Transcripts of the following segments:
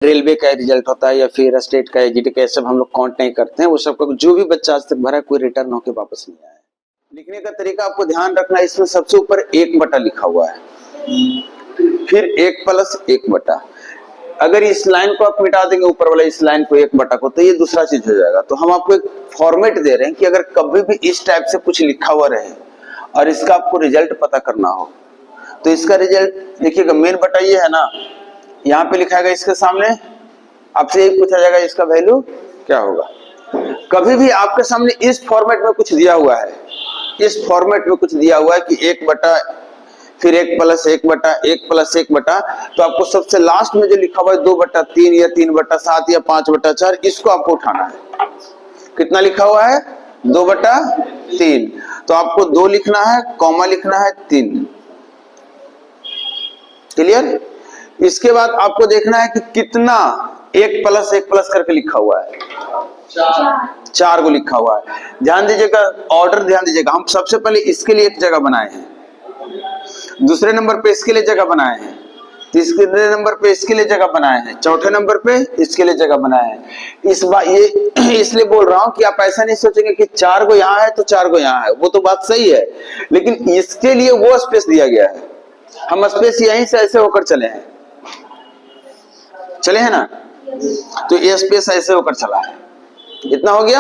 Railway का result होता है या फिर स्टेट का एजीटी का, सब हम लोग काउंट नहीं करते हैं। वो सब का जो भी बच्चा आज तक भरा है कोई रिटर्न होकर वापस नहीं आया है। लिखने का तरीका आपको ध्यान रखना है, इसमें सबसे ऊपर 1 बटा लिखा हुआ है, फिर 1 प्लस 1 बटा। अगर इस लाइन को आप मिटा देंगे ऊपर वाला इस लाइन को 1 बटा को, तो ये दूसरा चीज हो जाएगा। तो हम आपको एक फॉर्मेट दे रहे हैं कि अगर कभी भी इस टाइप से कुछ लिखा हुआ रहे और इसका आपको रिजल्ट पता करना हो, तो इसका रिजल्ट देखिएगा, मेन बटा ये है ना, यहाँ पे लिखा है इसके सामने, आपसे यही पूछा जाएगा इसका वैल्यू क्या होगा। कभी भी आपके सामने इस फॉर्मेट में कुछ दिया हुआ है, इस फॉर्मेट में कुछ दिया हुआ है कि 1 बटा फिर 1 प्लस 1 बटा 1 प्लस 1 बटा, तो आपको सबसे लास्ट में जो लिखा हुआ है 2 बटा 3 या 3 बटा 7 या 5 बटा 4, इसको आपको उठाना है। कितना लिखा हुआ है? 2 बटा 3, तो आपको 2 लिखना है, कॉमा लिखना है 3। क्लियर? इसके बाद आपको देखना है कि कितना 1 प्लस करके लिखा हुआ है, 4 को लिखा हुआ है। ध्यान दीजिएगा, ऑर्डर ध्यान दीजिएगा। हम सबसे पहले इसके लिए एक जगह बनाए हैं, दूसरे नंबर पे इसके लिए जगह बनाए हैं, तीसरे नंबर पे इसके लिए जगह बनाए हैं, चौथे नंबर पे इसके लिए जगह बनाए हैं। इस बार ये इसलिए बोल रहा हूं कि आप ऐसा नहीं सोचेंगे कि 4 को यहाँ है तो 4 को यहाँ है, वो तो बात सही है, लेकिन इसके लिए वो स्पेस दिया गया है। हम स्पेस यहीं से ऐसे होकर चले हैं ना, तो ये स्पेस ऐसे होकर चला है। इतना हो गया।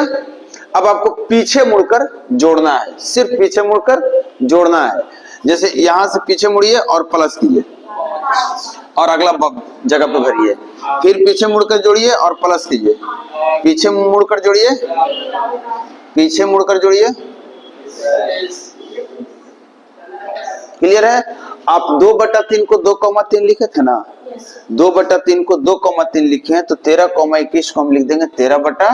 अब आपको पीछे मुड़कर जोड़ना है, सिर्फ पीछे मुड़कर जोड़ना है। जैसे यहां से पीछे मुड़िए और प्लस कीजिए और अगला जगह पे भरिए, फिर पीछे मुड़कर जोड़िए और प्लस कीजिए, पीछे मुड़कर जोड़िए, पीछे मुड़कर जोड़िए। क्लियर है? आप 2 बटा 3 को 2,3 लिखे थे ना, 2 बटा 3 को 2,3 लिखे हैं, तो 13,21 को हम लिख देंगे 13 बटा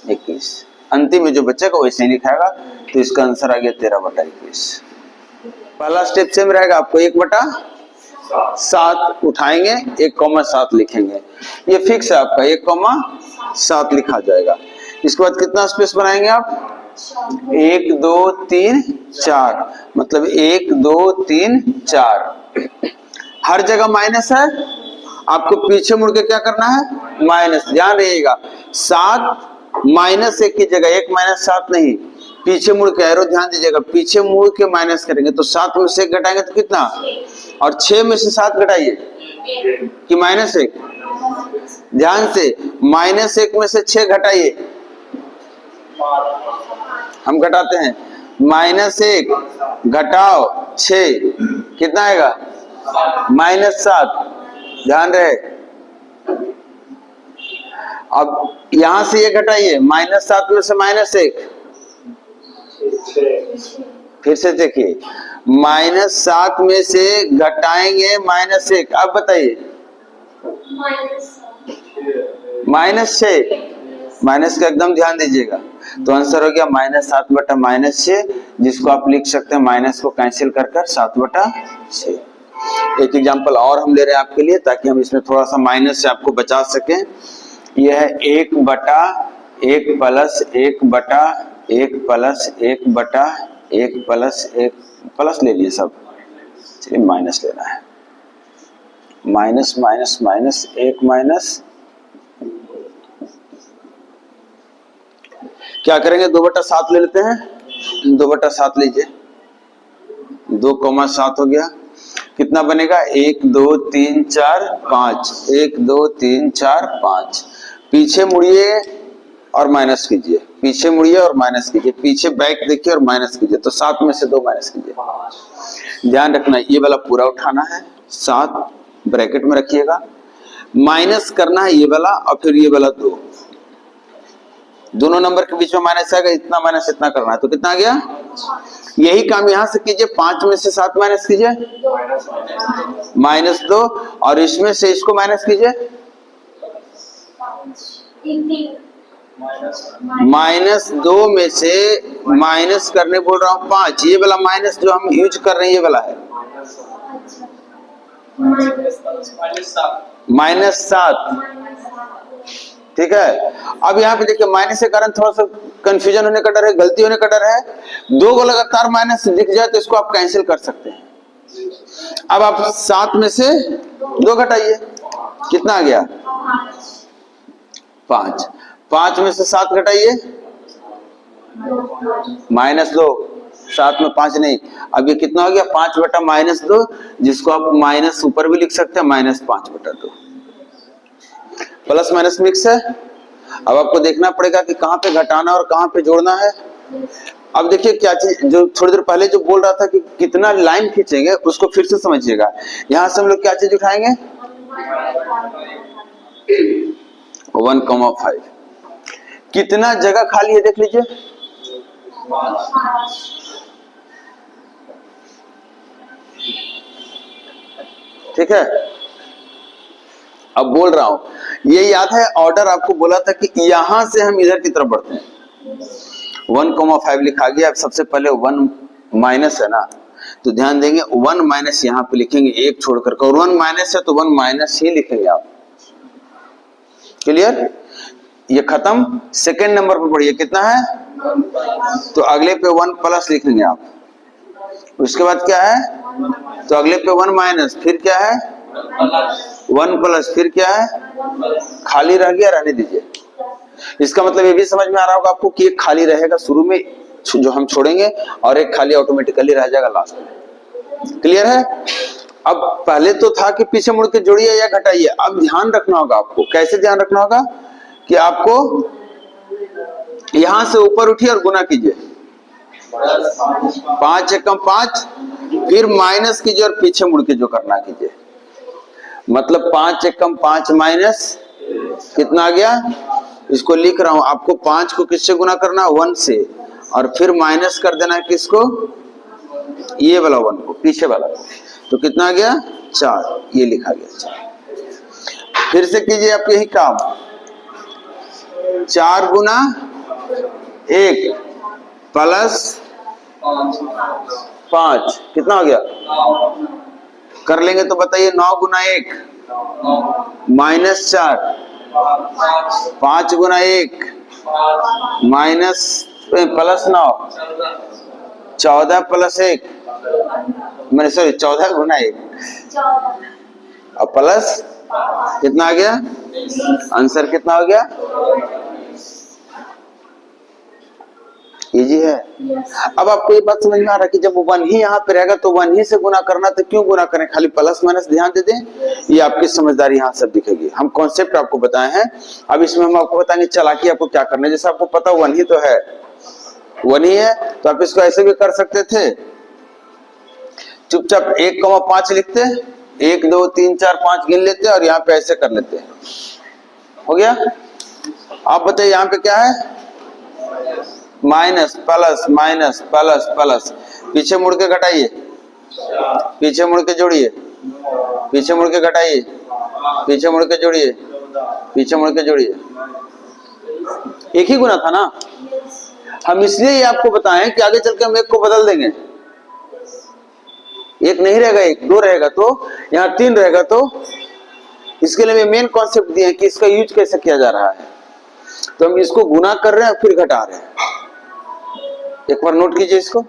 21। अंतिम में जो बचेगा वैसे ही लिखाएगा, तो इसका आंसर आ गया 13 बटा 21। पहला स्टेप सेम रहेगा, आपको 1 बटा 7 उठाएंगे, 1,7 लिखेंगे, ये फिक्स है आपका 1,7 लिखा जाएगा। इसके बाद कितना स्पेस बनाएंगे आप? 1 2 3 4, मतलब 1 2 3 4। हर जगह माइनस है, आपको पीछे मुड़ के क्या करना है? माइनस। ध्यान रहिएगा, 7 -1 की जगह 1 - 7 नहीं, पीछे मुड़ के एरो ध्यान दीजिएगा, पीछे मुड़ के माइनस करेंगे तो 7 में से 1 घटाएंगे तो कितना, और 6 में से 7 घटाइए कि -1। ध्यान से, -1 में से 6 घटाइए, हम घटाते हैं, -1 घटाओ 6 कितना आएगा? -7। ध्यान रहे, अब यहां से ये घटाइए, -7 में से -1, फिर से देखिए, -7 में से घटाएंगे -1, अब बताइए -6, माइनस का एकदम ध्यान दीजिएगा। तो आंसर हो गया -7 बटा -6, जिसको आप लिख सकते हैं माइनस को कैंसिल कर 7 बटा 6। एक एग्जांपल और हम ले रहे हैं आपके लिए, ताकि हम इसमें थोड़ा सा माइनस से आपको बचा सकें। यह है 1 बटा 1 प्लस 1 बटा 1 प्लस 1 बटा 1 प्लस 1 प्लस ले लिए सब, चलिए माइनस लेना है, माइनस माइनस माइनस 1 माइनस, क्या करेंगे? 2 बटा 7 ले लेते हैं, 2 बटा 7 लीजिए, 2,7 हो गया। कितना बनेगा? 1 2 3 4 5, 1 2 3 4 5। पीछे मुड़िए और माइनस कीजिए, पीछे मुड़िए और माइनस कीजिए, पीछे बैक देखिए और माइनस कीजिए, तो 7 में से 2 माइनस कीजिए। ध्यान रखना, ये वाला पूरा उठाना है, 7 ब्रैकेट में रखिएगा, माइनस करना है ये वाला और फिर ये वाला 2, दोनों नंबर के बीच में माइनस आएगा, इतना माइनस इतना करना है, तो कितना आ गया? यही काम यहां से कीजिए, 5 में से 7 माइनस कीजिए, -2, और इसमें से इसको माइनस कीजिए, -2 में से माइनस करने बोल रहा हूं 5, ये वाला माइनस जो हम यूज कर रहे हैं ये वाला है -7, ठीक है। अब यहाँ पे देखिए, माइनस के कारण थोड़ा सा कंफ्यूजन होने का डर है, गलती होने का डर है। 2 को लगातार माइनस दिख जाए तो इसको आप कैंसिल कर सकते हैं। अब आप 7 में से 2 घटाइए, कितना आ गया 5। 5 में से 7 घटाइए, -2। 7 में 5 नहीं, अब ये कितना हो गया 5 बटा -2, जिसको आप माइनस ऊपर भी लिख सकते हैं, -5 बटा 2। प्लस माइनस मिक्स है। अब आपको देखना पड़ेगा कि कहां पे घटाना और कहां पे जोड़ना है। अब देखिए क्या चीज, जो थोड़ी देर पहले जो बोल रहा था कि कितना लाइन खींचेंगे, उसको फिर से समझिएगा। यहां से हम लोग क्या चीज उठाएंगे 1,5। कितना जगह खाली है देख लीजिए, ठीक है। अब बोल रहा हूं, ये याद है ऑर्डर आपको बोला था कि यहां से हम इधर की तरफ बढ़ते हैं। 1,5 लिखा गया। अब सबसे पहले 1 माइनस है ना, तो ध्यान देंगे 1 माइनस यहां पे लिखेंगे, एक छोड़कर, और 1 माइनस है तो 1 माइनस ही लिखेंगे आप। क्लियर? ये खत्म। सेकेंड नंबर पर पढ़िए, कितना है, तो अगले पे 1 प्लस लिखेंगे आप। उसके बाद क्या है, तो अगले पे 1 माइनस, फिर क्या है 1 प्लस, फिर क्या है, खाली रह गया, रहने दीजिए। इसका मतलब ये भी समझ में आ रहा होगा आपको कि एक खाली रहेगा शुरू में जो हम छोड़ेंगे, और एक खाली ऑटोमेटिकली रह जाएगा लास्ट में। क्लियर है? अब पहले तो था कि पीछे मुड़ के जोड़िए या घटाइए। अब ध्यान रखना होगा आपको। कैसे ध्यान रखना होगा कि आपको यहां से ऊपर उठिए और गुना कीजिए, 5 एकम 5, फिर माइनस कीजिए और पीछे मुड़ के जो करना कीजिए। मतलब 5 एकम 5 माइनस कितना आ गया, इसको लिख रहा हूं। आपको 5 को किससे गुना करना, 1 से, और फिर माइनस कर देना है किसको, ये वाला 1 को, पीछे वाला। तो कितना आ गया 4, ये लिखा गया 4। फिर से कीजिए आप यही काम, 4 गुना 1 प्लस 5 कितना हो गया, कर लेंगे तो बताइए। 9 गुना 1 माइनस 4, 5 गुना 1 माइनस प्लस 9, 14 प्लस 1, मैंने सॉरी 14 गुना 1 और प्लस कितना आ गया, आंसर कितना हो गया, इजी है। अब आपको ये बात समझ में आ रहा है कि जब 1 ही यहाँ पे रहेगा तो 1 ही से गुना करना, तो क्यों गुना करें, खाली प्लस माइनस ध्यान दे दें। ये आपकी समझदारी यहाँ सब दिखेगी। हम कॉन्सेप्ट आपको बताए हैं, अब इसमें हम आपको बताएंगे चालाकी आपको क्या करना है। जैसे आपको पता 1 ही तो है, 1 ही है, तो आप इसको ऐसे भी कर सकते थे, चुपचाप 1,5 लिखते, 1 2 3 4 5 गिन लेते और यहाँ पे ऐसे कर लेते। हो गया? आप बताइए यहाँ पे क्या है, minus plus minus plus plus, पीछे मुड़ के घटाइए, पीछे मुड़ के जोड़िए, पीछे मुड़ के घटाइए, पीछे मुड़ के जोड़िए, पीछे मुड़ के जोड़िए। एक ही गुना था ना। हम इसलिए ये आपको बताएं कि आगे चल के हम 1 को बदल देंगे, 1 नहीं रहेगा, 1 2 रहेगा, तो यहाँ 3 रहेगा। तो इसके लिए मेन कॉन्सेप्ट दिए हैं कि इसका यूज कैसे किया जा रहा है। तो हम इसको गुना कर रहे हैं फिर घटा रहे हैं। एक बार नोट कीजिए इसको।